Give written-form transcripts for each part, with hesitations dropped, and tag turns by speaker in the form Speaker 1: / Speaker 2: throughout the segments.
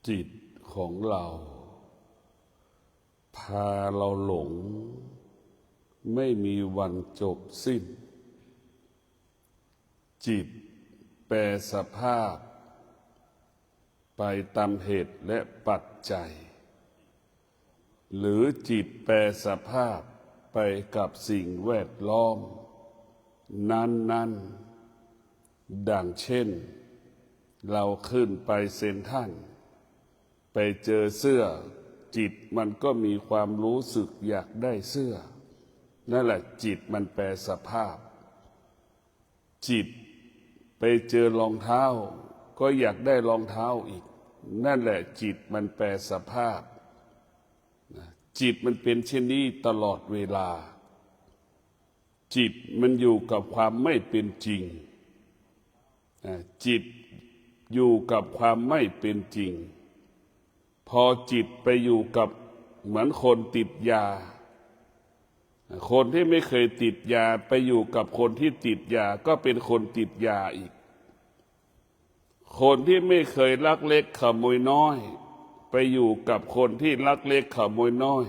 Speaker 1: จิตของเราพาเราหลงไม่มีวันจบสิ้นจิตแปรสภาพไปตามเหตุและปัจจัยหรือจิตแปรสภาพไปกับสิ่งแวดล้อมนั้นดังเช่นเราขึ้นไปเซ็นทรัลไปเจอเสื้อจิตมันก็มีความรู้สึกอยากได้เสื้อนั่นแหละจิตมันแปรสภาพจิตไปเจอรองเท้าก็อยากได้รองเท้าอีกนั่นแหละจิตมันแปรสภาพจิตมันเป็นเช่นนี้ตลอดเวลาจิตมันอยู่กับความไม่เป็นจริงจิตอยู่กับความไม่เป็นจริงพอจิตไปอยู่กับเหมือนคนติดยาคนที่ไม่เคยติดยาไปอยู่กับคนที่ติดยาก็เป็นคนติดยาอีกคนที่ไม่เคยลักเล็กขโมยน้อยไปอยู่กับคนที่ลักเล็กขโมยน้อย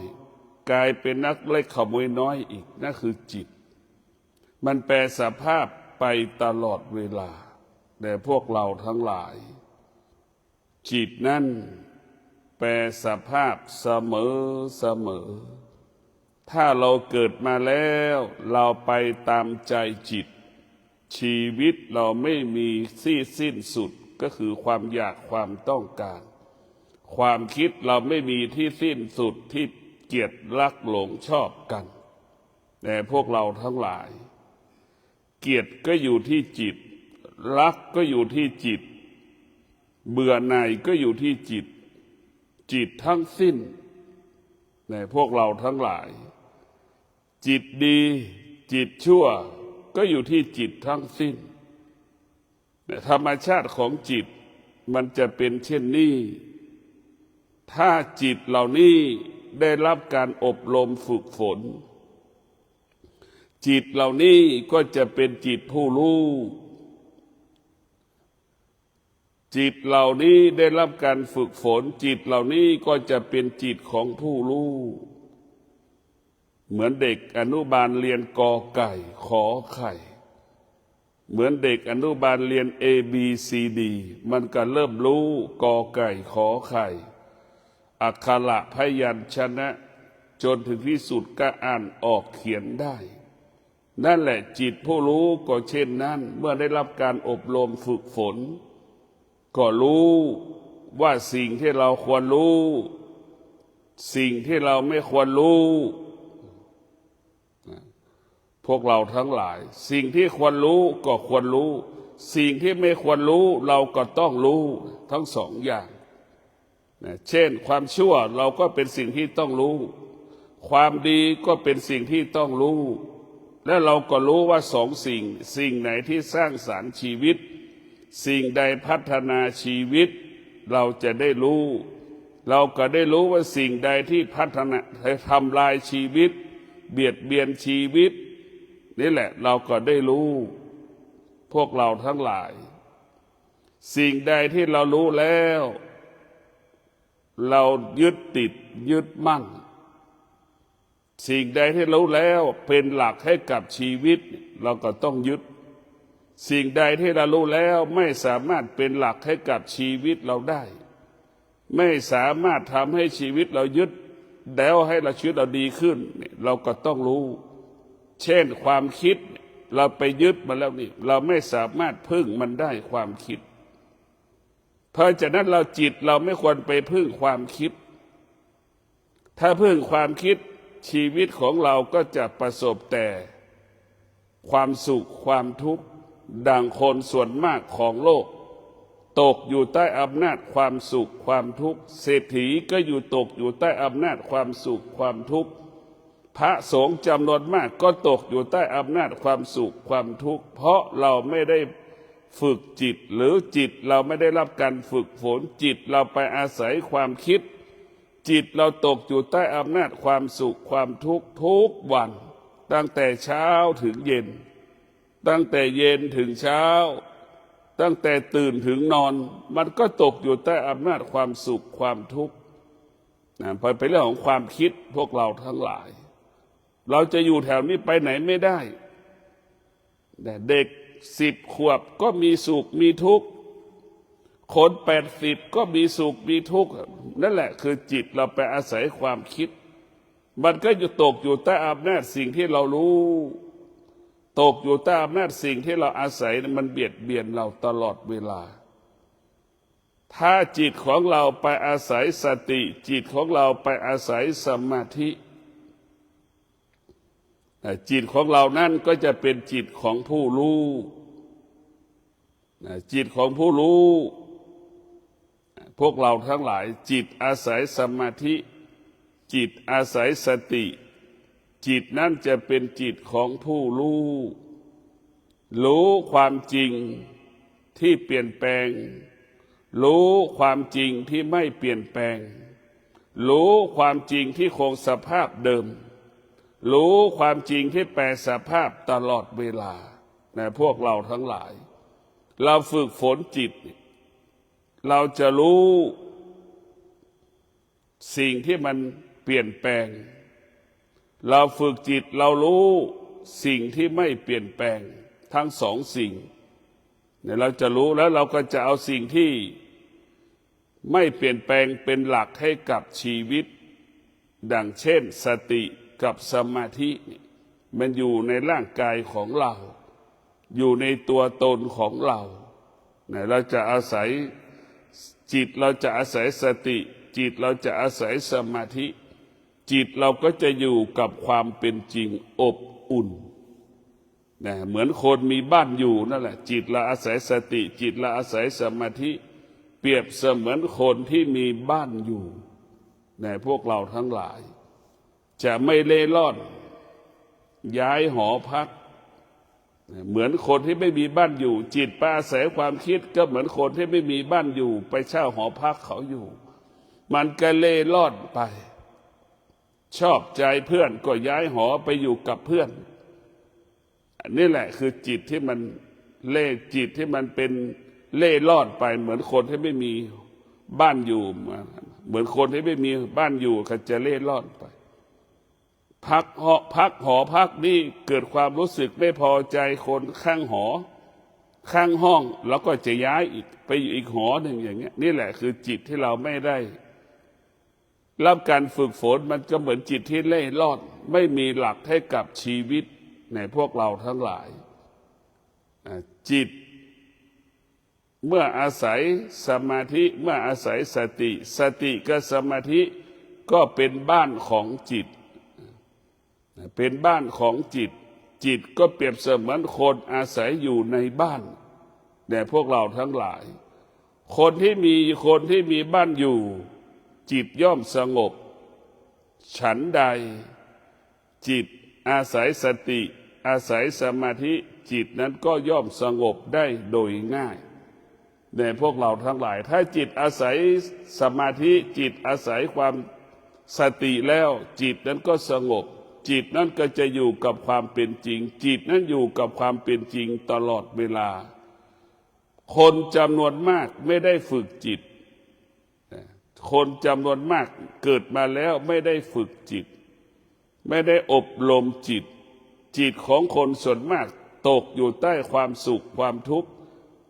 Speaker 1: กลายเป็นนักเล็กขโมยน้อยอีกนั่นคือจิตมันแปรสภาพไปตลอดเวลาแต่พวกเราทั้งหลายจิตนั้นแปรสภาพเสมอถ้าเราเกิดมาแล้วเราไปตามใจจิตชีวิตเราไม่มีสิ้นสุดก็คือความอยากความต้องการความคิดเราไม่มีที่สิ้นสุดที่เกลียดรักหลงชอบกันแต่พวกเราทั้งหลายเกลียดก็อยู่ที่จิตรักก็อยู่ที่จิตเบื่อหน่ายก็อยู่ที่จิตจิตทั้งสิ้นในพวกเราทั้งหลายจิตดีจิตชั่วก็อยู่ที่จิตทั้งสิ้นธรรมชาติของจิตมันจะเป็นเช่นนี้ถ้าจิตเหล่านี้ได้รับการอบรมฝึกฝนจิตเหล่านี้ก็จะเป็นจิตผู้รู้จิตเหล่านี้ได้รับการฝึกฝนจิตเหล่านี้ก็จะเป็นจิตของผู้รู้เหมือนเด็กอนุบาลเรียนกอไก่ขอไข่เหมือนเด็กอนุบาลเรียน ABCD มันก็เริ่มรู้กอไก่ขอไข่อักขระพยัญชนะจนถึงที่สุดก็อ่านออกเขียนได้นั่นแหละจิตผู้รู้ก็เช่นนั้นเมื่อได้รับการอบรมฝึกฝนก็รู้ว่าสิ่งที่เราควรรู้สิ่งที่เราไม่ควรรู้พวกเราทั้งหลายสิ่งที่ควรรู้ก็ควรรู้สิ่งที่ไม่ควรรู้เราก็ต้องรู้ทั้งสองอย่างเช่นความชั่วเราก็เป็นสิ่งที่ต้องรู้ความดีก็เป็นสิ่งที่ต้องรู้และเราก็รู้ว่าสองสิ่งไหนที่สร้างสรรค์ชีวิตสิ่งใดพัฒนาชีวิตเราจะได้รู้เราก็ได้รู้ว่าสิ่งใดที่พัฒนาทำลายชีวิตเบียดเบียนชีวิตนี่แหละเราก็ได้รู้พวกเราทั้งหลายสิ่งใดที่เรารู้แล้วเรายึดติดยึดมั่นสิ่งใดที่รู้แล้วเป็นหลักให้กับชีวิตเราก็ต้องยึดสิ่งใดที่เรารู้แล้วไม่สามารถเป็นหลักให้กับชีวิตเราได้ไม่สามารถทำให้ชีวิตเรายึดแล้วให้เราชีวิตเราดีขึ้นเราก็ต้องรู้เช่นความคิดเราไปยึดมันแล้วนี่เราไม่สามารถพึ่งมันได้ความคิดเพราะฉะนั้นเราจิตเราไม่ควรไปพึ่งความคิดถ้าพึ่งความคิดชีวิตของเราก็จะประสบแต่ความสุขความทุกข์ดังคนส่วนมากของโลกตกอยู่ใต้อำนาจความสุขความทุกข์เศรษฐีก็ตกอยู่ใต้อำนาจความสุขความทุกข์พระสงฆ์จำนวนมากก็ตกอยู่ใต้อำนาจความสุขความทุกข์เพราะเราไม่ได้ฝึกจิตหรือจิตเราไม่ได้รับการฝึกฝนจิตเราไปอาศัยความคิดจิตเราตกอยู่ใต้อำนาจความสุขความทุกข์ทุกวันตั้งแต่เช้าถึงเย็นตั้งแต่เย็นถึงเช้า ตั้งแต่ตื่นถึงนอนมันก็ตกอยู่ใต้อำนาจความสุขความทุกข์เป็นเรื่องของความคิดพวกเราทั้งหลาย เราจะอยู่แถวนี้ไปไหนไม่ได้แต่เด็ก10 ขวบก็มีสุขมีทุกข์คน80ก็มีสุขมีทุกข์นั่นแหละคือจิตเราไปอาศัยความคิดมันก็จะตกอยู่ใต้อำนาจสิ่งที่เรารู้ตกอยู่ใต้อำนาจสิ่งที่เราอาศัยมันเบียดเบียนเราตลอดเวลาถ้าจิตของเราไปอาศัยสติจิตของเราไปอาศัยสมาธิจิตของเรานั่นก็จะเป็นจิตของผู้รู้จิตของผู้รู้พวกเราทั้งหลายจิตอาศัยสมาธิจิตอาศัยสติจิตนั่นจะเป็นจิตของผู้รู้ความจริงที่เปลี่ยนแปลงรู้ความจริงที่ไม่เปลี่ยนแปลงรู้ความจริงที่คงสภาพเดิมรู้ความจริงที่แปรสภาพตลอดเวลาพวกเราทั้งหลายเราฝึกฝนจิตเราจะรู้สิ่งที่มันเปลี่ยนแปลงเราฝึกจิตเรารู้สิ่งที่ไม่เปลี่ยนแปลงทั้งสองสิ่งเราจะรู้แล้วเราก็จะเอาสิ่งที่ไม่เปลี่ยนแปลงเป็นหลักให้กับชีวิตดังเช่นสติกับสมาธิมันอยู่ในร่างกายของเราอยู่ในตัวตนของเราเราจะอาศัยจิตเราจะอาศัยสติจิตเราจะอาศัยสมาธิจิตเราก็จะอยู่กับความเป็นจริงอบอุ่นเหมือนคนมีบ้านอยู่นั่นแหละจิตเราอาศัยสติจิตเราอาศัยสมาธิเปรียบเสมือนคนที่มีบ้านอยู่พวกเราทั้งหลายจะไม่เล่ร่อนย้ายหอพักเหมือนคนที่ไม่มีบ้านอยู่จิตไปอาศัยความคิดก็เหมือนคนที่ไม่มีบ้านอยู่ไปเช่าหอพักเขาอยู่มันก็เล่ร่อนไปชอบใจเพื่อนก็ย้ายหอไปอยู่กับเพื่อนนี่แหละคือจิตที่มันจิตที่มันเป็นเล่ร่อนไปเหมือนคนที่ไม่มีบ้านอยู่เหมือนคนที่ไม่มีบ้านอยู่ก็จะเล่ร่อนไปพักหอพักนี่เกิดความรู้สึกไม่พอใจคนข้างหอข้างห้องแล้วก็จะย้ายอีกไปอยู่อีกหอหนึ่งอย่างเงี้ยนี่แหละคือจิตที่เราไม่ได้รับการฝึกฝนมันก็เหมือนจิตที่เล่ร่อนไม่มีหลักให้กับชีวิตในพวกเราทั้งหลายจิตเมื่ออาศัยสมาธิเมื่ออาศัยสติกับสมาธิก็เป็นบ้านของจิตเป็นบ้านของจิตจิตก็เปรียบเสมือนคนอาศัยอยู่ในบ้านแต่พวกเราทั้งหลายคนที่มีบ้านอยู่จิตย่อมสงบฉันใดจิตอาศัยสติอาศัยสมาธิจิตนั้นก็ย่อมสงบได้โดยง่ายแต่พวกเราทั้งหลายถ้าจิตอาศัยสมาธิจิตอาศัยความสติแล้วจิตนั้นก็สงบจิตนั้นก็จะอยู่กับความเป็นจริงจิตนั้นอยู่กับความเป็นจริงตลอดเวลาคนจำนวนมากไม่ได้ฝึกจิตคนจำนวนมากเกิดมาแล้วไม่ได้ฝึกจิตไม่ได้อบรมจิตจิตของคนส่วนมากตกอยู่ใต้ความสุขความทุกข์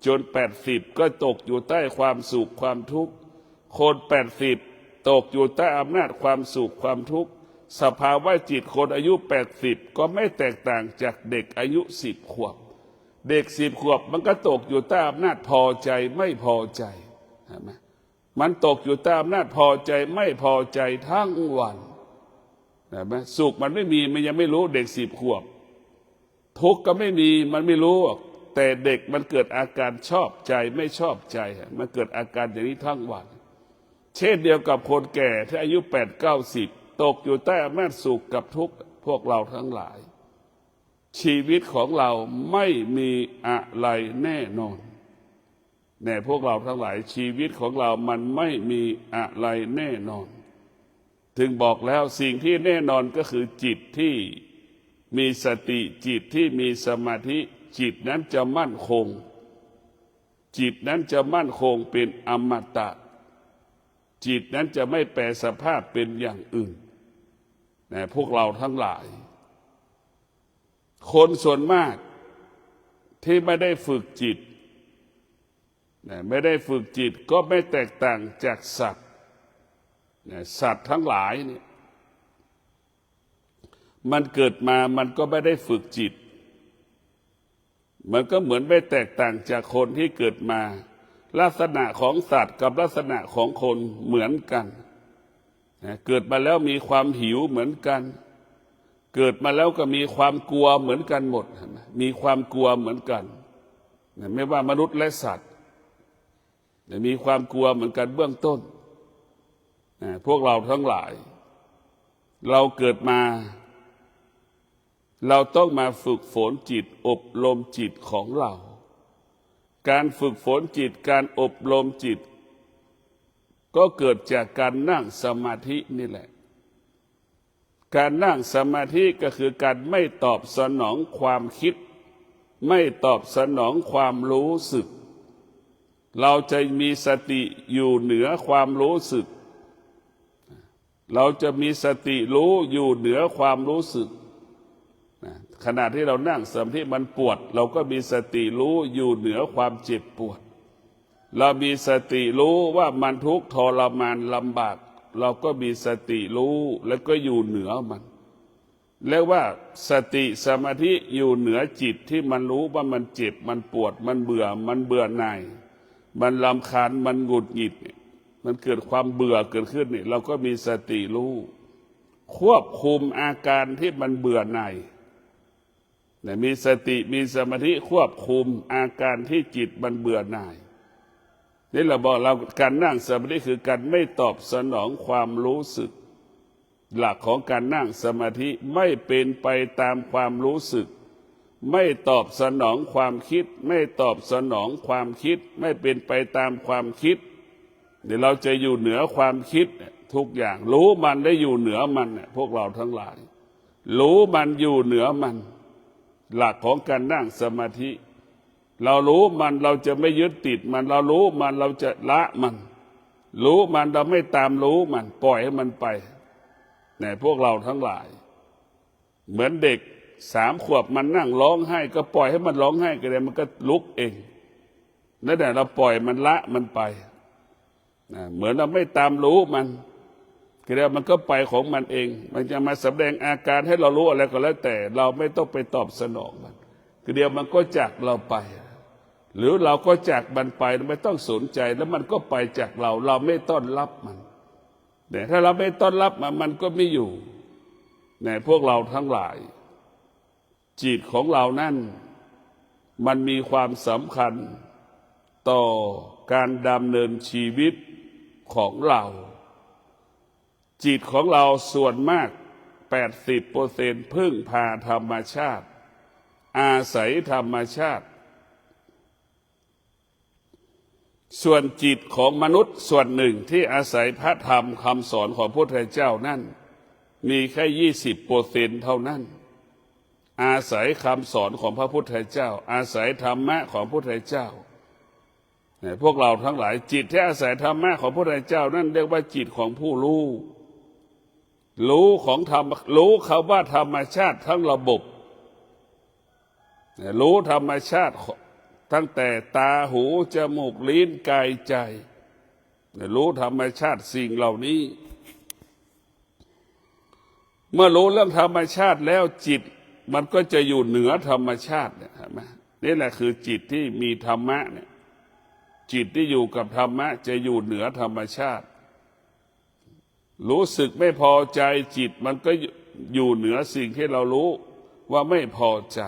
Speaker 1: จน80ก็ตกอยู่ใต้ความสุขความทุกข์คน80ตกอยู่ใต้อำนาจความสุขความทุกข์สภาวะจิตคนอายุ80ก็ไม่แตกต่างจากเด็กอายุ10 ขวบเด็ก10 ขวบมันก็ตกอยู่ใต้อำนาจพอใจไม่พอใจเห็นไหมมันตกอยู่ใต้อำนาจพอใจไม่พอใจทั้งวันเห็นไหมสุขมันไม่มีมันยังไม่รู้เด็ก10 ขวบทุกข์ก็ไม่มีมันไม่รู้แต่เด็กมันเกิดอาการชอบใจไม่ชอบใจมันเกิดอาการอย่างนี้ทั้งวันเช่นเดียวกับคนแก่ที่อายุ8-90ตกอยู่ใต้อำนาจสุขกับทุกข์พวกเราทั้งหลายชีวิตของเราไม่มีอะไรแน่นอนแต่พวกเราทั้งหลายชีวิตของเรามันไม่มีอะไรแน่นอนถึงบอกแล้วสิ่งที่แน่นอนก็คือจิตที่มีสติจิตที่มีสมาธิจิตนั้นจะมั่นคง จิตนั้นจะมั่นคงเป็นอมตะจิตนั้นจะไม่แปรสภาพเป็นอย่างอื่นนะพวกเราทั้งหลายคนส่วนมากที่ไม่ได้ฝึกจิตนะไม่ได้ฝึกจิตก็ไม่แตกต่างจากสัตว์นะสัตว์ทั้งหลายเนี่ยมันเกิดมามันก็ไม่ได้ฝึกจิตมันก็เหมือนไม่แตกต่างจากคนที่เกิดมาลักษณะของสัตว์กับลักษณะของคนเหมือนกันเกิดมาแล้วมีความหิวเหมือนกันเกิดมาแล้วก็มีความกลัวเหมือนกันหมดมีความกลัวเหมือนกันไม่ว่ามนุษย์และสัตว์มีความกลัวเหมือนกันเบื้องต้นพวกเราทั้งหลายเราเกิดมาเราต้องมาฝึกฝนจิตอบรมจิตของเราการฝึกฝนจิตการอบรมจิตก็เกิดจากการนั่งสมาธินี่แหละการนั่งสมาธิก็คือการไม่ตอบสนองความคิดไม่ตอบสนองความรู้สึกเราจะมีสติอยู่เหนือความรู้สึกเราจะมีสติรู้อยู่เหนือความรู้สึกขณะที่เรานั่งสมาธิมันปวดเราก็มีสติรู้อยู่เหนือความเจ็บปวดเรามีสติรู้ว่ามันทุกข์ทรมานลำบากเราก็มีสติรู้แล้วก็อยู่เหนือมันเรียกว่าสติสมาธิอยู่เหนือจิตที่มันรู้ว่ามันเจ็บมันปวดมันเบื่อหน่ายมันรำคาญมันหงุดหงิดมันเกิดความเบื่อเกิดขึ้นนี่เราก็มีสติรู้ควบคุมอาการที่มันเบื่อหน่ายมีสติมีสมาธิควบคุมอาการที่จิตมันเบื่อหน่ายนี่เราบอกเราการนั่งสมาธิคือการไม่ตอบสนองความรู้สึกหลักของการนั่งสมาธิไม่เป็นไปตามความรู้สึกไม่ตอบสนองความคิดไม่ตอบสนองความคิดไม่เป็นไปตามความคิดเดี๋ยวเราจะอยู่เหนือความคิดทุกอย่างรู้มันได้อยู่เหนือมันพวกเราทั้งหลายรู้มันอยู่เหนือมันหลักของการนั่งสมาธิเรารู้มันเราจะไม่ยึดติดมันเรารู้มันเราจะละมันรู้มันเราไม่ตามรู้มันปล่อยให้มันไปพวกเราทั้งหลายเหมือนเด็ก3 ขวบมันนั่งร้องไห้ก็ปล่อยให้มันร้องไห้ก็ได้มันก็ลุกเองนั่นแหละเราปล่อยมันละมันไปเหมือนเราไม่ตามรู้มันก็ได้มันก็ไปของมันเองมันจะมาแสดงอาการให้เรารู้อะไรก็แล้วแต่เราไม่ต้องไปตอบสนองมันคือเดียวมันก็จากเราไปหรือเราก็จากมันไปไม่ต้องสนใจแล้วมันก็ไปจากเราเราไม่ต้อนรับมันแต่ถ้าเราไม่ต้อนรับมันก็ไม่อยู่พวกเราทั้งหลายจิตของเรานั่นมันมีความสำคัญต่อการดำเนินชีวิตของเราจิตของเราส่วนมาก 80% พึ่งพาธรรมชาติอาศัยธรรมชาติส่วนจิตของมนุษย์ส่วนหนึ่งที่อาศัยพระธรรมคำสอนของพระพุทธเจ้านั่นมีแค่ 20% เท่านั้นอาศัยคำสอนของพระพุทธเจ้าอาศัยธรรมะของพระพุทธเจ้าพวกเราทั้งหลายจิตที่อาศัยธรรมะของพระพุทธเจ้านั่นเรียกว่าจิตของผู้รู้ของธรรมรู้คำว่าธรรมชาติทั้งระบบรู้ธรรมชาติตั้งแต่ตาหูจมูกลิ้นกายใจรู้ธรรมชาติสิ่งเหล่านี้เมื่อรู้เรื่องธรรมชาติแล้วจิตมันก็จะอยู่เหนือธรรมชาติเห็นไหมนี่แหละคือจิตที่มีธรรมะจิตที่อยู่กับธรรมะจะอยู่เหนือธรรมชาติรู้สึกไม่พอใจจิตมันก็อยู่เหนือสิ่งที่เรารู้ว่าไม่พอใจ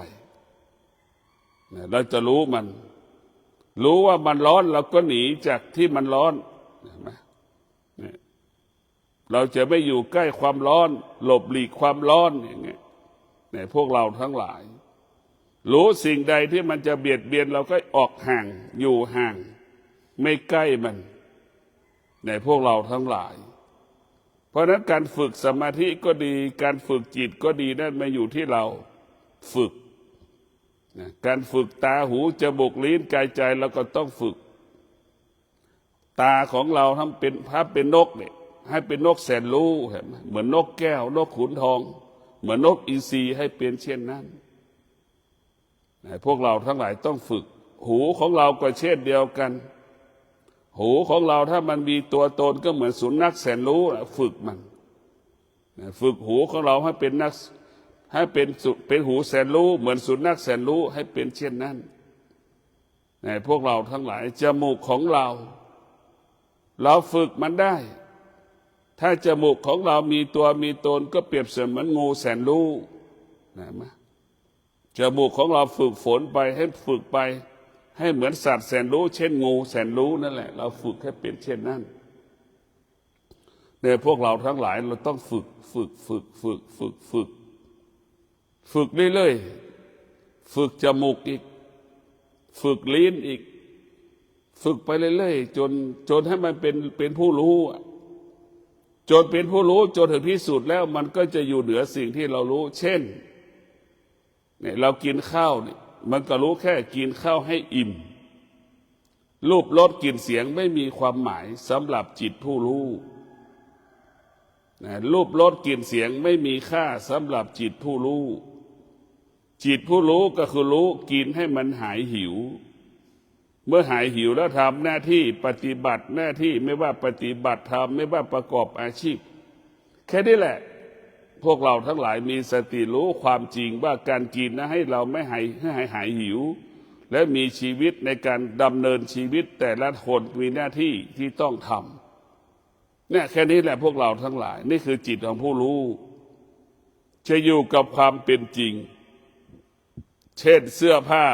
Speaker 1: เราจะรู้มันรู้ว่ามันร้อนเราก็หนีจากที่มันร้อนเราจะไม่อยู่ใกล้ความร้อนหลบหลีกความร้อนอย่างเงี้ยพวกเราทั้งหลายรู้สิ่งใดที่มันจะเบียดเบียนเราก็ออกห่างอยู่ห่างไม่ใกล้มันพวกเราทั้งหลายเพราะนั้นการฝึกสมาธิก็ดีการฝึกจิตก็ดีนั่นมาอยู่ที่เราฝึก การฝึกตาหูจมูกลิ้นกายใจเราก็ต้องฝึกตาของเราทำเป็นภาพเป็นนกเนี่ยให้เป็นนกแสนรู้เห็นไหมเหมือนนกแก้วนกขุนทองเหมือนนกอินทรีให้เป็นเช่นนั้นพวกเราทั้งหลายต้องฝึกหูของเราก็เช่นเดียวกันหูของเราถ้ามันมีตัวตนก็เหมือนสุนัขแสนรู้ฝึกมันฝึกหูของเราให้เป็นนักให้เป็นหูแสนรู้เหมือนสุนัขแสนรู้ให้เป็นเช่นนั้นพวกเราทั้งหลายจมูกของเราฝึกมันได้ถ้าจมูกของเรามีตัวมีตนก็เปรียบเสมือนงูแสนรู้นะจมูกของเราฝึกฝนไปให้ฝึกไปให้เหมือนสัตว์แสนรู้เช่นงูแสนรู้นั่นแหละเราฝึกให้เป็นเช่นนั้นพวกเราทั้งหลายเราต้องฝึกเรื่อยๆฝึกจมูกอีกฝึกลิ้นอีกฝึกไปเรื่อยๆจนให้มันเป็นผู้รู้จนเป็นผู้รู้จนถึงที่สุดแล้วมันก็จะอยู่เหนือสิ่งที่เรารู้เช่นเนี่ยเรากินข้าวเนี่ยมันก็รู้แค่กินข้าวให้อิ่มรูปรสกลิ่นเสียงไม่มีความหมายสำหรับจิตผู้รู้รูปรสกลิ่นเสียงไม่มีค่าสำหรับจิตผู้รู้จิตผู้รู้ก็คือรู้กินให้มันหายหิวเมื่อหายหิวแล้วทำหน้าที่ปฏิบัติหน้าที่ไม่ว่าปฏิบัติธรรมไม่ว่าประกอบอาชีพแค่นี้แหละพวกเราทั้งหลายมีสติรู้ความจริงว่าการกินนะให้เราไม่หายหิวและมีชีวิตในการดำเนินชีวิตแต่ละคนมีหน้าที่ที่ต้องทำเนี่ยแค่นี้แหละพวกเราทั้งหลายนี่คือจิตของผู้รู้จะอยู่กับความเป็นจริงเช่นเสื้อผ้า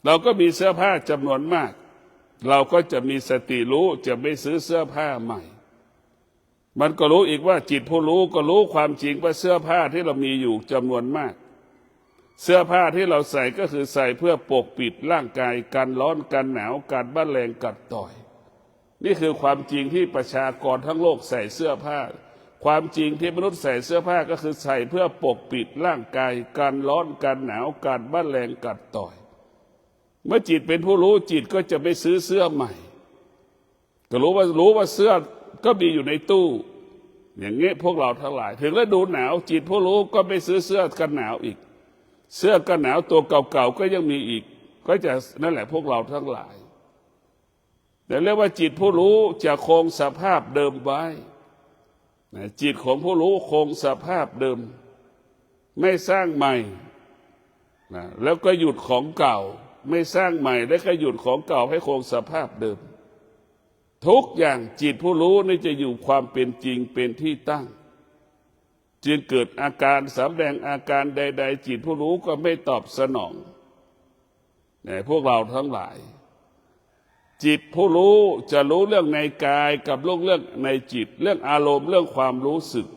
Speaker 1: เราก็มีเสื้อผ้าจำนวนมากเราก็จะมีสติรู้จะไม่ซื้อเสื้อผ้าใหม่มันก็รู้อีกว่าจิตผู้รู้ก็รู้ความจริงว่าเสื้อผ้าที่เรามีอยู่จำนวนมากเสื้อผ้าที่เราใส่ก็คือใส่เพื่อปกปิดร่างกายกันร้อนกันหนาวกันบ้าแรงกัดต่อยนี่คือความจริงที่ประชากรทั้งโลกใส่เสื้อผ้าความจริงที่มนุษย์ใส่เสื้อผ้าก็คือใส่เพื่อปกปิดร่างกายกันร้อนกันหนาวกันบ้าแรงกัดต่อยเมื่อจิตเป็นผู้รู้จิตก็จะไม่ซื้อเสื้อใหม่ก็รู้ว่าเสื้อก็มีอยู่ในตู้อย่างเงี้ยพวกเราทั้งหลายถึงฤดูหนาวจิตผู้รู้ก็ไม่ซื้อเสื้อกันหนาวอีกเสื้อกันหนาวตัวเก่าๆก็ยังมีอีกก็จะนั่นแหละพวกเราทั้งหลายแต่เรียกว่าจิตผู้รู้จะคงสภาพเดิมไว้จิตของผู้รู้คงสภาพเดิมไม่สร้างใหม่แล้วก็หยุดของเก่าไม่สร้างใหม่แล้วก็หยุดของเก่าให้คงสภาพเดิมทุกอย่างจิตผู้รู้นี่จะอยู่ความเป็นจริงเป็นที่ตั้งจึงเกิดอาการสำแดงอาการใดๆจิตผู้รู้ก็ไม่ตอบสนองพวกเราทั้งหลายจิตผู้รู้จะรู้เรื่องในกายกับเรื่องในจิตเรื่องอารมณ์เรื่องความรู้สึก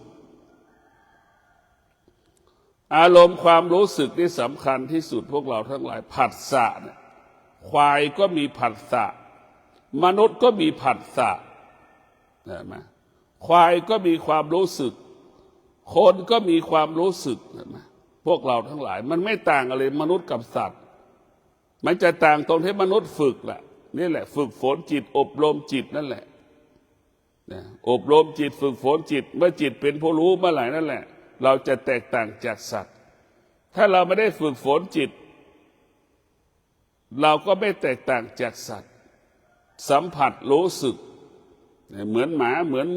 Speaker 1: อารมณ์ความรู้สึกนี่สำคัญที่สุดพวกเราทั้งหลายผัสสะเนี่ยควายก็มีผัสสะมนุษย์ก็มีผัสสะเห็นไหมควายก็มีความรู้สึกคนก็มีความรู้สึกเห็นไหมพวกเราทั้งหลายมันไม่ต่างอะไรมนุษย์กับสัตว์มันจะต่างตรงที่มนุษย์ฝึกแหละนี่แหละฝึกฝนจิตอบรมจิตนั่นแหละอบรมจิตฝึกฝนจิตเมื่อจิตเป็นผู้รู้เมื่อไหร่นั่นแหละเราจะแตกต่างจากสัตว์ถ้าเราไม่ได้ฝึกฝนจิตเราก็ไม่แตกต่างจากสัตว์สัมผัสรู้สึกเหมือนหมาเหมือน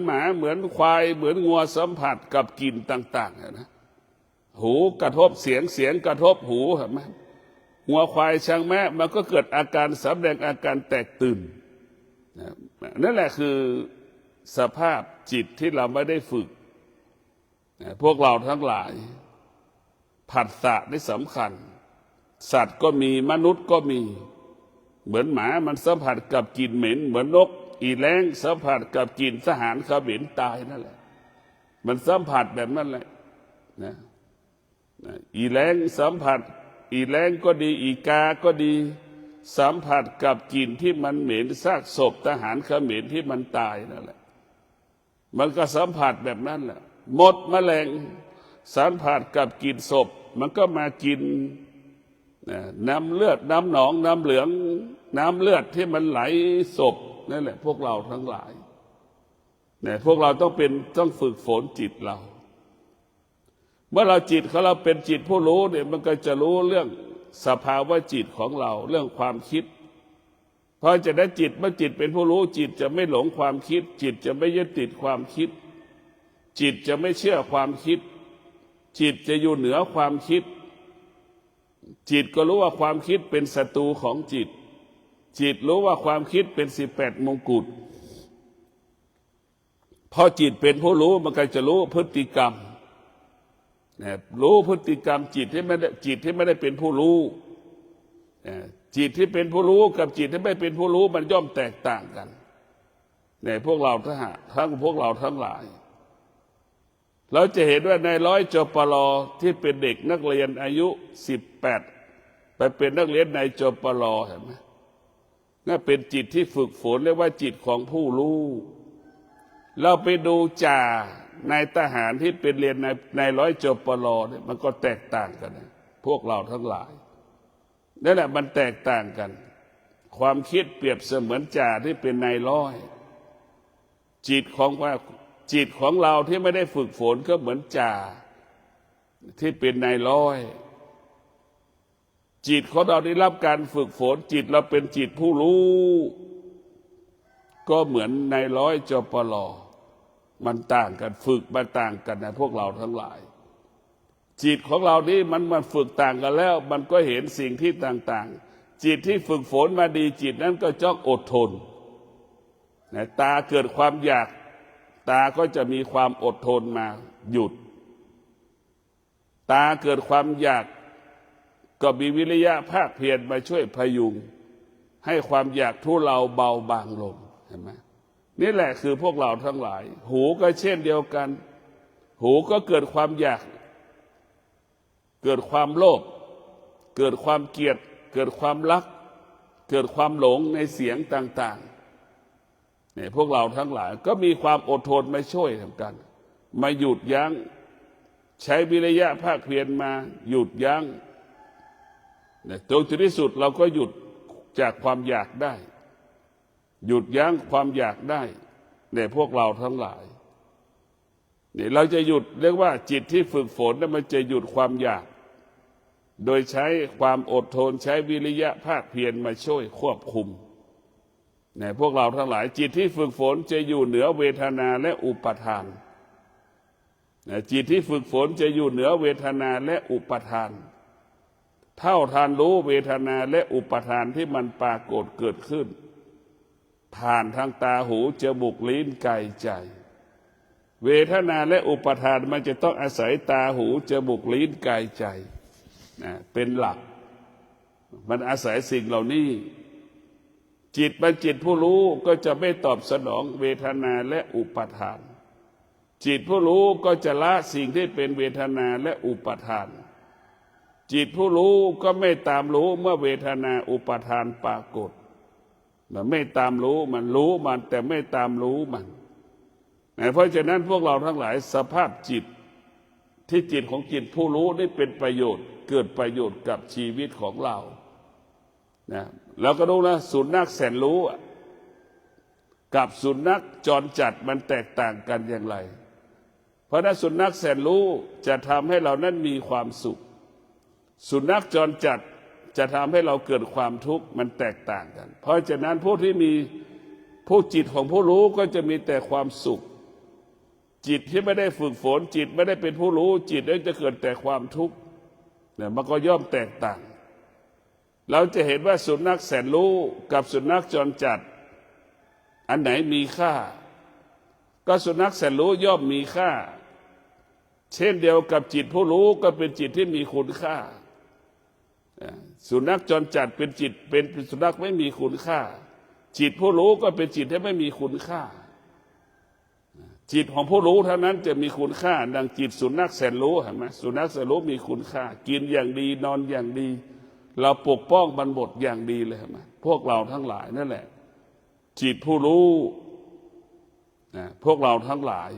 Speaker 1: หมาเหมือนควายเหมือนงัวสัมผัสกับกลิ่นต่างๆนะหูกระทบเสียงกระทบหูเห็นไหมงัวควายช้างแม้มันก็เกิดอาการแสดงอาการแตกตื่นนั่นแหละคือสภาพจิตที่เราไม่ได้ฝึกพวกเราทั้งหลายผัสสะนี่สำคัญสัตว์ก็มีมนุษย์ก็มีเหมือนหมามันสัมผัสกับกลิ่นเหม็นเหมือนนกอีแรงสัมผัสกับกลิ่นทหารเขมรตายนั่นแหละมันสัมผัสแบบนั้นแหละนะอีแรงสัมผัสอีแรงก็ดีอีกาก็ดีสัมผัสกับกลิ่นที่มันเหม็นซากศพทหารเขมรที่มันตายนั่นแหละมันก็สัมผัสแบบนั้นแหละมดแมลงสัมผัสกับกลิ่นศพมันก็มากิน น้ำเลือดน้ำหนองน้ำเหลืองน้ำเลือดที่มันไหลศพนั่นแหละพวกเราทั้งหลายพวกเราต้องฝึกฝนจิตเรา เมื่อเราจิตของเราเป็นจิตผู้รู้เนี่ยมันก็จะรู้เรื่องสภาวะจิตของเราเรื่องความคิดพอจะได้จิตเมื่อจิตเป็นผู้รู้จิตจะไม่หลงความคิดจิตจะไม่ยึดติดความคิดจิตจะไม่เชื่อความคิดจิตจะอยู่เหนือความคิดจิตก็รู้ว่าความคิดเป็นศัตรูของจิตจิตรู้ว่าความคิดเป็น18มงกุฎพอจิตเป็นผู้รู้มันก็จะรู้พฤติกรรมรู้พฤติกรรมจิตที่ไม่ได้เป็นผู้รู้จิตที่เป็นผู้รู้กับจิตที่ไม่เป็นผู้รู้มันย่อมแตกต่างกันพวกเราทั้งพวกเราทั้งหลายเราจะเห็นว่าในร้อยจปรที่เป็นเด็กนักเรียนอายุ18ไปเป็นนักเรียนในจปรเห็นไหมนั่นเป็นจิตที่ฝึกฝนเรียกว่าจิตของผู้รู้เราไปดูจ่านายทหารที่เป็นเรียนในร้อยจปรเนี่ยมันก็แตกต่างกันนะพวกเราทั้งหลายนั่นแหละมันแตกต่างกันความคิดเปรียบเสมือนจ่าที่เป็นนายร้อยจิตของเราที่ไม่ได้ฝึกฝนก็เหมือนจ่าที่เป็นนายร้อยจิตของเราได้รับการฝึกฝนจิตเราเป็นจิตผู้รู้ก็เหมือนนายร้อยจปรมันต่างกันฝึกมันต่างกันนะพวกเราทั้งหลายจิตของเรานี่มันฝึกต่างกันแล้วมันก็เห็นสิ่งที่ต่างๆจิตที่ฝึกฝนมาดีจิตนั้นก็จ้องอดทนตาเกิดความอยากตาก็จะมีความอดทนมาหยุดตาเกิดความอยากก็มีวิริยะภาคเพียรมาช่วยพยุงให้ความอยากทุเลาเบาบางลงเห็นไหมนี่แหละคือพวกเราทั้งหลายหูก็เช่นเดียวกันหูก็เกิดความอยากเกิดความโลภเกิดความเกลียดเกิดความรักเกิดความหลงในเสียงต่างๆเนี่ยพวกเราทั้งหลายก็มีความอดทนมาช่วยทำกันมาหยุดยั้งใช้วิริยะภาคเพียรมาหยุดยั้งเนี่ยจนที่สุดเราก็หยุดจากความอยากได้หยุดยั้งความอยากได้เนี่ยพวกเราทั้งหลายนี่เราจะหยุดเรียกว่าจิตที่ฝึกฝนนั้นมันจะหยุดความอยากโดยใช้ความอดทนใช้วิริยะภาคเพียรมาช่วยควบคุมเนี่ยพวกเราทั้งหลายจิตที่ฝึกฝนจะอยู่เหนือเวทนาและอุปทานจิตที่ฝึกฝนจะอยู่เหนือเวทนาและอุปทานเท่าทานรู้เวทนาและอุปทานที่มันปรากฏเกิดขึ้นผ่านทางตาหูจมูกลิ้นกายใจเวทนาและอุปทานมันจะต้องอาศัยตาหูจมูกลิ้นกายใจเป็นหลักมันอาศัยสิ่งเหล่านี้จิตเป็นจิตผู้รู้ก็จะไม่ตอบสนองเวทนาและอุปทานจิตผู้รู้ก็จะละสิ่งที่เป็นเวทนาและอุปทานจิตผู้รู้ก็ไม่ตามรู้เมื่อเวทนาอุปทานปรากฏมันไม่ตามรู้มันรู้มันแต่ไม่ตามรู้มันเพราะฉะนั้นพวกเราทั้งหลายสภาพจิตที่จิตของจิตผู้รู้ได้เป็นประโยชน์เกิดประโยชน์กับชีวิตของเราแล้วก็ดูนะสุนัขแสนรู้กับสุนัขจรจัดมันแตกต่างกันอย่างไรเพราะนั้นสุนัขแสนรู้จะทำให้เรานั้นมีความสุขสุนัขจรจัดจะทำให้เราเกิดความทุกข์มันแตกต่างกันเพราะฉะนั้นผู้ที่มีผู้จิตของผู้รู้ก็จะมีแต่ความสุขจิตที่ไม่ได้ฝึกฝนจิตไม่ได้เป็นผู้รู้จิตนั้นจะเกิดแต่ความทุกข์เนี่ยมันก็ย่อมแตกต่างเราจะเห็นว่าสุนัขแสนรู้กับสุนัขจรจัดอันไหนมีค่าก็สุนัขแสนรู้ย่อมมีค่าเช่นเดียวกับจิตผู้รู้ก็เป็นจิตที่มีคุณค่าสุนัขจรจัดเป็นจิตเป็นสุนัขไม่มีคุณค่าจิตผู้รู้ก็เป็นจิตที่ไม่มีคุณค่าจิตของผู้รู้เท่านั้นจะมีคุณค่าดังจิตสุนัขแสนรู้เห็นไหมสุนัขแสนรู้มีคุณค่ากินอย่างดีนอนอย่างดีเราปกป้องมันหมดอย่างดีเลยเห็นไหมพวกเราทั้งหลายนั่นแหละจิตผู้รู้พวกเราทั้งหลาย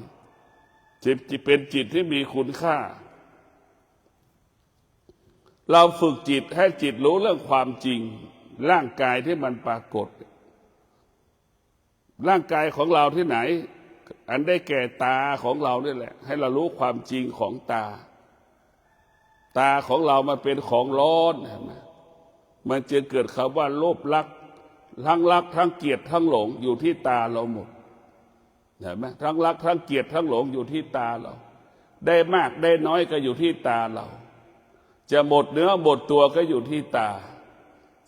Speaker 1: จิตเป็นจิตที่มีคุณค่า เราฝึกจิตให้จิตรู้เรื่องความจริงร่างกายที่มันปรากฏร่างกายของเราที่ไหนอันได้แก่ตาของเรานี่แหละให้เรารู้ความจริงของตาตาของเรามันเป็นของร้อนเห็นไหมมันจะเกิดคำว่าโลภรักทั้งรักทั้งเกลียดทั้งหลงอยู่ที่ตาเราหมดเห็นไหมทั้งรักทั้งเกลียดทั้งหลงอยู่ที่ตาเราได้มากได้น้อยก็อยู่ที่ตาเราจะหมดเนื้อหมดตัวก็อยู่ที่ตา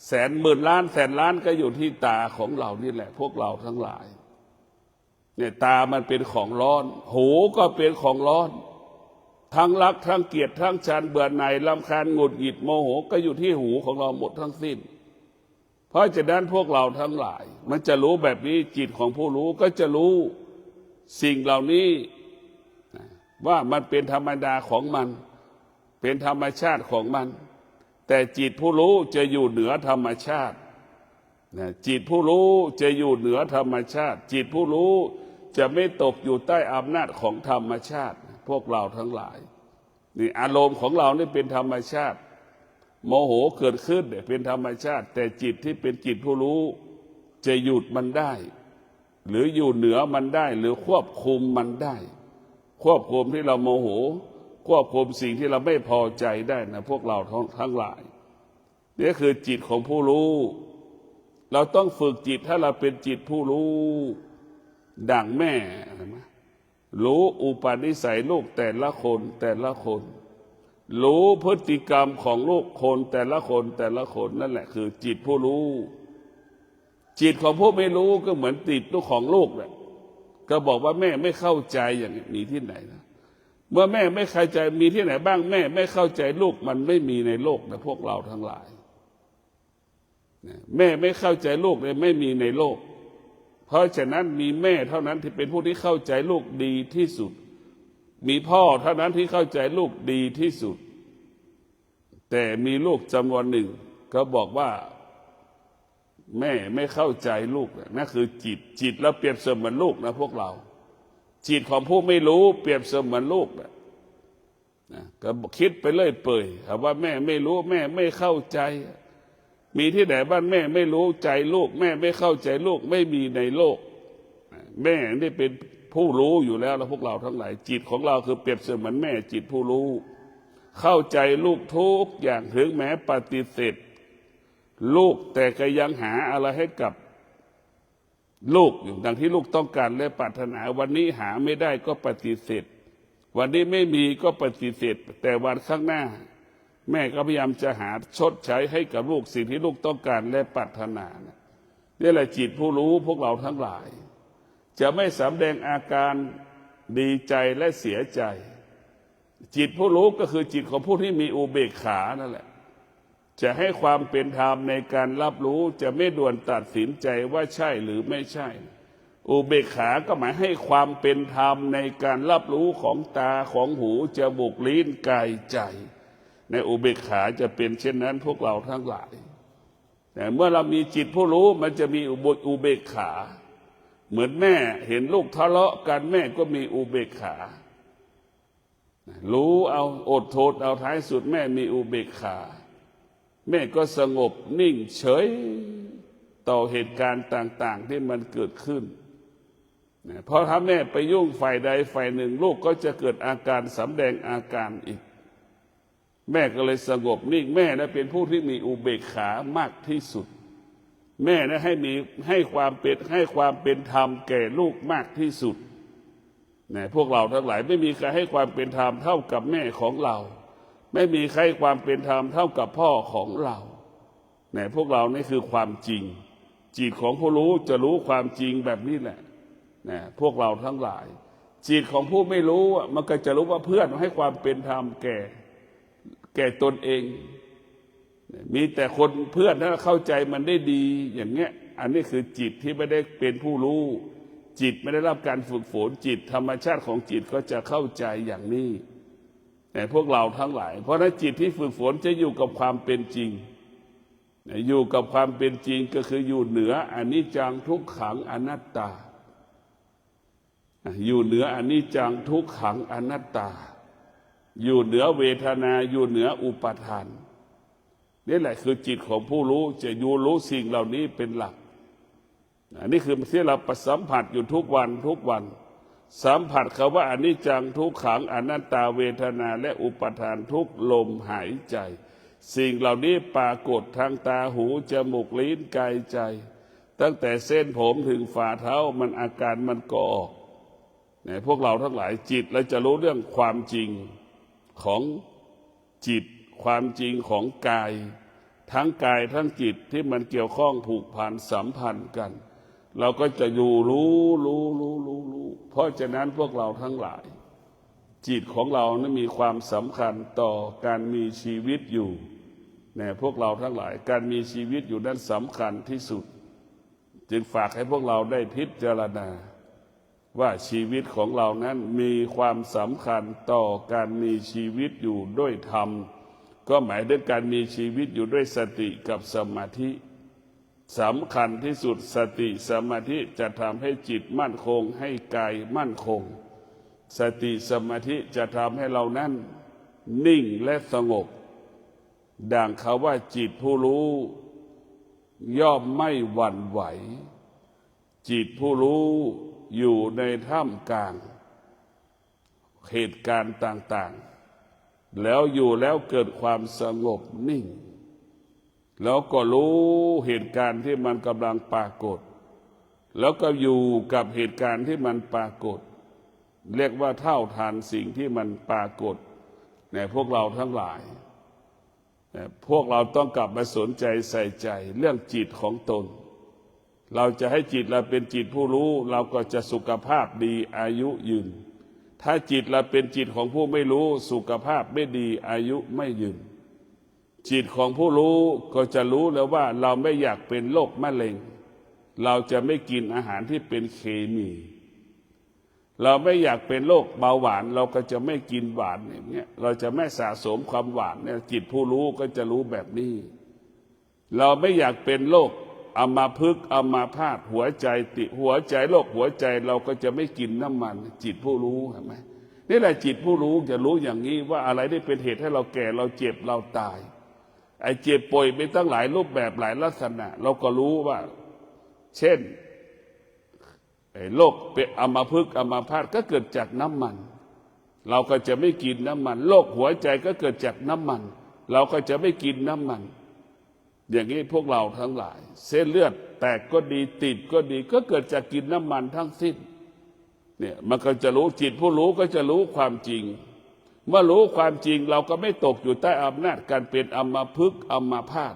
Speaker 1: แสนหมื่นล้านแสนล้านก็อยู่ที่ตาของเรานี่แหละพวกเราทั้งหลายเนี่ยตามันเป็นของร้อนหูก็เป็นของร้อนทั้งรักทั้งเกลียดทั้งชังเบื่อหน่ายรำคาญหงุดหงิดโมโหก็อยู่ที่หูของเราหมดทั้งสิ้นเพราะฉะนั้นพวกเราทั้งหลายมันจะรู้แบบนี้จิตของผู้รู้ก็จะรู้สิ่งเหล่านี้ว่ามันเป็นธรรมดาของมันเป็นธรรมชาติของมันแต่จิตผู้รู้จะอยู่เหนือธรรมชาติจิตผู้รู้จะอยู่เหนือธรรมชาติจิตผู้รู้จะไม่ตกอยู่ใต้อำนาจของธรรมชาติพวกเราทั้งหลายนี่อารมณ์ของเรานี่เป็นธรรมชาติโมโหเกิดขึ้นเนี่ยเป็นธรรมชาติแต่จิตที่เป็นจิตผู้รู้จะหยุดมันได้หรืออยู่เหนือมันได้หรือควบคุมมันได้ควบคุมที่เราโมโหควบคุมสิ่งที่เราไม่พอใจได้นะพวกเราทั้งหลายนี่คือจิตของผู้รู้เราต้องฝึกจิตถ้าเราเป็นจิตผู้รู้ดั่งแม่รู้อุปนิสัยลูกแต่ละคนแต่ละคนรู้พฤติกรรมของลูกคนแต่ละคนแต่ละคนนั่นแหละคือจิตผู้รู้จิตของผู้ไม่รู้ก็เหมือนติดลูกของลูกแหละก็บอกว่าแม่ไม่เข้าใจอย่างนี้มีที่ไหนนะเมื่อแม่ไม่เข้าใจมีที่ไหนบ้างแม่ไม่เข้าใจลูกมันไม่มีในโลกนะพวกเราทั้งหลายแม่ไม่เข้าใจลูกเลยไม่มีในโลกเพราะฉะนั้นมีแม่เท่านั้นที่เป็นผู้ที่เข้าใจลูกดีที่สุดมีพ่อเท่านั้นที่เข้าใจลูกดีที่สุดแต่มีลูกจำนวนหนึ่งก็บอกว่าแม่ไม่เข้าใจลูกนั่นคือจิตแล้วเปรียบเสมือนลูกนะพวกเราจิตของผู้ไม่รู้เปรียบเสมือนลูกนะก็คิดไปเรื่อยเปื่อยว่าแม่ไม่รู้แม่ไม่เข้าใจมีที่ไหนบ้านแม่ไม่รู้ใจลูกแม่ไม่เข้าใจลูกไม่มีในโลกแม่นี่เป็นผู้รู้อยู่แล้วพวกเราทั้งหลายจิตของเราคือเปรียบเสมือนแม่จิตผู้รู้เข้าใจลูกทุกอย่างถึงแม้ปฏิเสธลูกแต่ก็ยังหาอะไรให้กับลูกอยู่ดังที่ลูกต้องการและปรารถนาวันนี้หาไม่ได้ก็ปฏิเสธวันนี้ไม่มีก็ปฏิเสธแต่วันข้างหน้าแม่ก็พยายามจะหาชดใช้ให้กับลูกสิ่งที่ลูกต้องการและปรารถนานี่แหละจิตผู้รู้พวกเราทั้งหลายจะไม่สำแดงอาการดีใจและเสียใจจิตผู้รู้ก็คือจิตของผู้ที่มีอุเบกขานั่นแหละจะให้ความเป็นธรรมในการรับรู้จะไม่ด่วนตัดสินใจว่าใช่หรือไม่ใช่อุเบกขาก็หมายให้ความเป็นธรรมในการรับรู้ของตาของหูจมูกลิ้นกายใจในอุเบกขาจะเป็นเช่นนั้นพวกเราทั้งหลายแต่เมื่อเรามีจิตผู้รู้มันจะมีอุเบกขาเหมือนแม่เห็นลูกทะเลาะกันแม่ก็มีอุเบกขารู้เอาอดทนเอาท้ายสุดแม่มีอุเบกขาแม่ก็สงบนิ่งเฉยต่อเหตุการณ์ต่างๆที่มันเกิดขึ้นเพราะถ้าแม่ไปยุ่งฝ่ายใดฝ่ายหนึ่งลูกก็จะเกิดอาการสำแดงอาการอีกแม่ก็เลยสงบนิ่งแม่นะเป็นผู้ที่มีอุเบกขามากที่สุดแม่นะให้ความเป็นธรรมแก่ลูกมากที่สุดพวกเราทั้งหลายไม่มีใครให้ความเป็นธรรมเท่ากับแม่ของเราไม่มีใครความเป็นธรรมเท่ากับพ่อของเราพวกเรานี่คือความจริงจิตของผู้รู้จะรู้ความจริงแบบนี้แหละพวกเราทั้งหลายจิตของผู้ไม่รู้มันก็จะรู้ว่าเพื่อนให้ความเป็นธรรมแก่ตนเองมีแต่คนเพื่อนถ้าเข้าใจมันได้ดีอย่างเงี้ยอันนี้คือจิตที่ไม่ได้เป็นผู้รู้จิตไม่ได้รับการฝึกฝนจิตธรรมชาติของจิตก็จะเข้าใจอย่างนี้แต่พวกเราทั้งหลายเพราะนั้นจิตที่ฝึกฝนจะอยู่กับความเป็นจริงอยู่กับความเป็นจริงก็คืออยู่เหนืออนิจจังทุกขังอนัตตาอยู่เหนืออนิจจังทุกขังอนัตตาอยู่เหนือเวทนาอยู่เหนืออุปาทาน นี่แหละคือจิตของผู้รู้จะอยู่รู้สิ่งเหล่านี้เป็นหลักนี่คือที่เราสัมผัสอยู่ทุกวันทุกวันสัมผัสคำว่าอนิจจังทุกขังอนัตตาเวทนาและอุปทานทุกลมหายใจสิ่งเหล่านี้ปรากฏทางตาหูจมูกลิ้นกายใจตั้งแต่เส้นผมถึงฝ่าเท้ามันอาการมันก่อออกเนี่ยพวกเราทั้งหลายจิตเราจะรู้เรื่องความจริงของจิตความจริงของกายทั้งกายทั้งจิตที่มันเกี่ยวข้องผูกพันสัมพันธ์กันเราก็จะอยู่รู้เพราะฉะนั้นพวกเราทั้งหลายจิตของเรานั้นมีความสำคัญต่อการมีชีวิตอยู่เนี่ยพวกเราทั้งหลายการมีชีวิตอยู่นั้นสำคัญที่สุดจึงฝากให้พวกเราได้พิจารณาว่าชีวิตของเรานั้นมีความสำคัญต่อการมีชีวิตอยู่ด้วยธรรมก็หมายถึงการมีชีวิตอยู่ด้วยสติกับสมาธิสำคัญที่สุดสติสมาธิจะทำให้จิตมั่นคงให้กายมั่นคงสติสมาธิจะทำให้เรานั้นนิ่งและสงบดังเขาว่าจิตผู้รู้ย่อมไม่หวั่นไหวจิตผู้รู้อยู่ในท่ามกลางเหตุการณ์ต่างๆแล้วอยู่แล้วเกิดความสงบนิ่งแล้วก็รู้เหตุการณ์ที่มันกำลังปรากฏแล้วก็อยู่กับเหตุการณ์ที่มันปรากฏเรียกว่าเท่าทานสิ่งที่มันปรากฏในพวกเราทั้งหลายพวกเราต้องกลับมาสนใจใส่ใจเรื่องจิตของตนเราจะให้จิตเราเป็นจิตผู้รู้เราก็จะสุขภาพดีอายุยืนถ้าจิตเราเป็นจิตของผู้ไม่รู้สุขภาพไม่ดีอายุไม่ยืนจิตของผู้รู้ก็จะรู้แล้วว่าเราไม่อยากเป็นโรคมะเร็งเราจะไม่กินอาหารที่เป็นเคมีเราไม่อยากเป็นโรคเบาหวานเราก็จะไม่กินหวานอย่างเงี้ยเราจะไม่สะสมความหวานเนี่ยจิตผู้รู้ก็จะรู้แบบนี้เราไม่อยากเป็นโรคอัมพฤกษ์อัมพาตหัวใจติหัวใจโรคหัวใจเราก็จะไม่กินน้ำมันจิตผู้รู้เห็นไหมนี่แหละจิตผู้รู้จะรู้อย่างนี้ว่าอะไรได้เป็นเหตุให้เราแก่เราเจ็บเราตายไอ้เจ็บป่วยไปตั้งหลายรูปแบบหลายลักษณะเราก็รู้ว่าเช่นโรคเป็นอัมพฤกษ์อัมพาตก็เกิดจากน้ำมันเราก็จะไม่กินน้ำมันโรคหัวใจก็เกิดจากน้ำมันเราก็จะไม่กินน้ำมันอย่างนี้พวกเราทั้งหลายเส้นเลือดแตกก็ดีติดก็ดีก็เกิดจากกินน้ำมันทั้งสิ้นเนี่ยมันก็จะรู้จิตผู้รู้ก็จะรู้ความจริงเมื่อรู้ความจริงเราก็ไม่ตกอยู่ใต้อำนาจการเป็นอัมพฤกษ์อัมพาต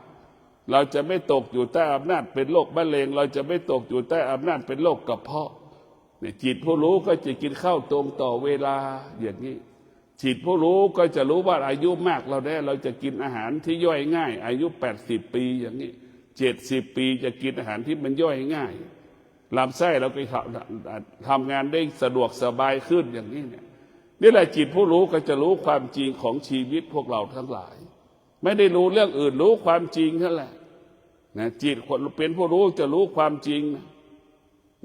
Speaker 1: เราจะไม่ตกอยู่ใต้อำนาจเป็นโรคมะเร็งเราจะไม่ตกอยู่ใต้อำนาจเป็นโรคกระเพาะเนี่ยจิตผู้รู้ก็จะกินข้าวตรงต่อเวลาอย่างนี้จิตผู้รู้ก็จะรู้ว่าอายุมากเราได้เราจะกินอาหารที่ย่อยง่ายอายุ80 ปีอย่างนี้70 ปีจะกินอาหารที่มันย่อยง่ายลำไส้เราก็ทำงานได้สะดวกสบายขึ้นอย่างนี้เนี่ยนี่แหละจิตผู้รู้ก็จะรู้ความจริงของชีวิตพวกเราทั้งหลายไม่ได้รู้เรื่องอื่นรู้ความจริงนั่นแหละนะจิตคนเป็นผู้รู้จะรู้ความจริง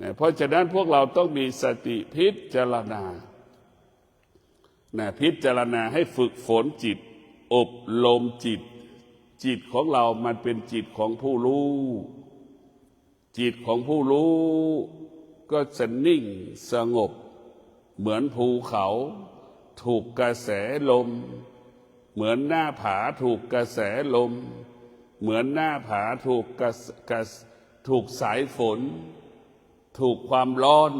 Speaker 1: นะเพราะฉะนั้นพวกเราต้องมีสติพิจารณาพิจารณาให้ฝึกฝนจิตอบรมจิตจิตของเรามันเป็นจิตของผู้รู้จิตของผู้รู้ก็จะนิ่งสงบเหมือนภูเขาถูกกระแสลมเหมือนหน้าผาถูกกระแสลมเหมือนหน้าผาถูกสายฝนถูกความร้อน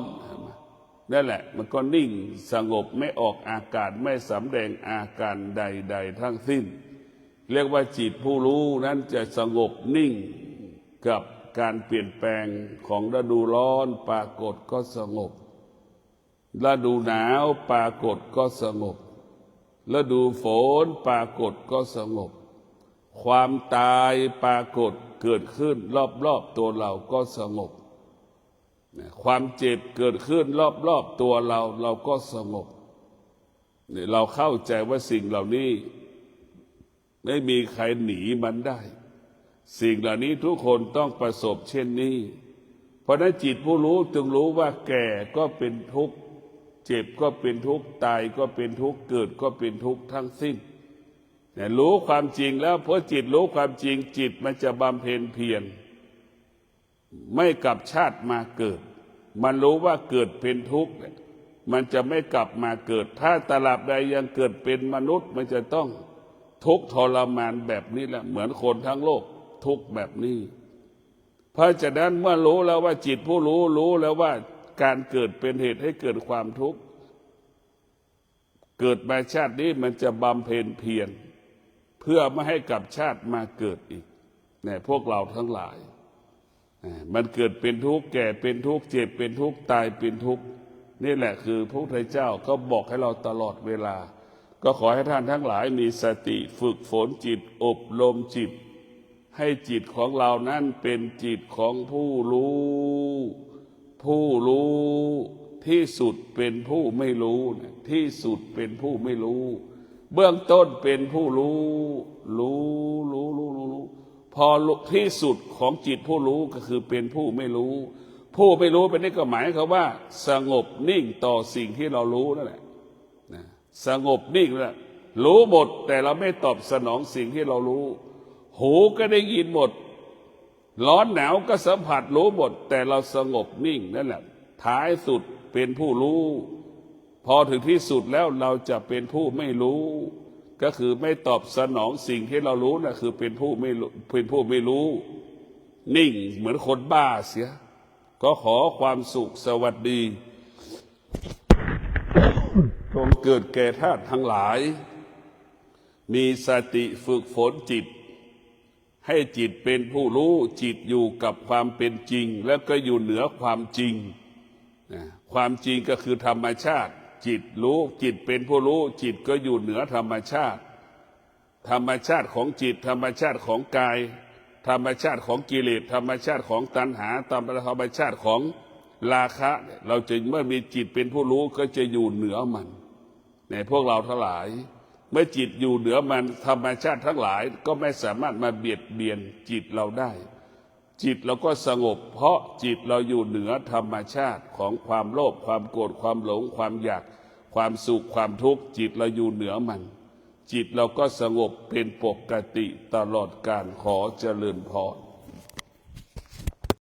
Speaker 1: นั่นแหละมันก็นิ่งสงบไม่ออกอาการไม่สำแดงอาการใดๆทั้งสิ้นเรียกว่าจิตผู้รู้นั้นจะสงบนิ่งกับการเปลี่ยนแปลงของฤดูร้อนปรากฏก็สงบฤดูหนาวปรากฏก็สงบฤดูฝนปรากฏก็สงบความตายปรากฏเกิดขึ้นรอบๆตัวเราก็สงบความเจ็บเกิดขึ้นรอบๆตัวเราก็สงบเราเข้าใจว่าสิ่งเหล่านี้ไม่มีใครหนีมันได้สิ่งเหล่านี้ทุกคนต้องประสบเช่นนี้เพราะนั้นจิตผู้รู้จึงรู้ว่าแก่ก็เป็นทุกข์เจ็บก็เป็นทุกข์ตายก็เป็นทุกข์เกิดก็เป็นทุกข์ทั้งสิ้น เนี่ยรู้ความจริงแล้วพอจิตรู้ความจริงจิตมันจะบำเพ็ญเพียรไม่กลับชาติมาเกิดมันรู้ว่าเกิดเป็นทุกข์มันจะไม่กลับมาเกิดถ้าตราบใดยังเกิดเป็นมนุษย์มันจะต้องทุกข์ทรมานแบบนี้แหละเหมือนคนทั้งโลกทุกข์แบบนี้เพราะฉะนั้นเมื่อรู้แล้วว่าจิตผู้รู้แล้วว่าการเกิดเป็นเหตุให้เกิดความทุกข์เกิดมาชาตินี้มันจะบำเพ็ญเพียรเพื่อไม่ให้กลับชาติมาเกิดอีกเนี่ยพวกเราทั้งหลายมันเกิดเป็นทุกข์แก่เป็นทุกข์เจ็บเป็นทุกข์ตายเป็นทุกข์นี่แหละคือพระพุทธเจ้าก็บอกให้เราตลอดเวลาก็ขอให้ท่านทั้งหลายมีสติฝึกฝนจิตอบรมจิตให้จิตของเรานั้นเป็นจิตของผู้รู้ที่สุดเป็นผู้ไม่รู้ที่สุดเป็นผู้ไม่รู้เบื้องต้นเป็นผู้รู้พอที่สุดของจิตผู้รู้ก็คือเป็นผู้ไม่รู้ผู้ไม่รู้เป็นนี่ก็หมายความว่าสงบนิ่งต่อสิ่งที่เรารู้นั่นแหละสงบนิ่งนั่นแหละรู้หมดแต่เราไม่ตอบสนองสิ่งที่เรารู้หูก็ได้ยินหมดร้อนหนาวก็สัมผัสรู้หมดแต่เราสงบนิ่งนั่นแหละท้ายสุดเป็นผู้รู้พอถึงที่สุดแล้วเราจะเป็นผู้ไม่รู้ก็คือไม่ตอบสนองสิ่งที่เรารู้นะคือเป็นผู้ไม่รู้นิ่งเหมือนคนบ้าเสียก็ขอความสุขสวัสดีจงเกิดแก่ท่านทั้งหลายมีสติฝึกฝนจิตให้จิตเป็นผู้รู้จิตอยู่กับความเป็นจริงแล้วก็อยู่เหนือความจริงความจริงก็คือธรรมชาติจิตรู้จิตเป็นผู้รู้จิตก็อยู่เหนือธรรมชาติธรรมชาติของจิตธรรมชาติของกายธรรมชาติของกิเลสธรรมชาติของตัณหาธรรมชาติของราคะเราจึงเมื่อมีจิตเป็นผู้รู้ก็จะอยู่เหนือมันในพวกเราทั้งหลายเมื่อจิตอยู่เหนือมันธรรมชาติทั้งหลายก็ไม่สามารถมาเบียดเบียนจิตเราได้จิตเราก็สงบเพราะจิตเราอยู่เหนือธรรมชาติของความโลภความโกรธความหลงความอยากความสุขความทุกข์จิตเราอยู่เหนือมันจิตเราก็สงบเป็นปกติตลอดกาลขอเจริญพร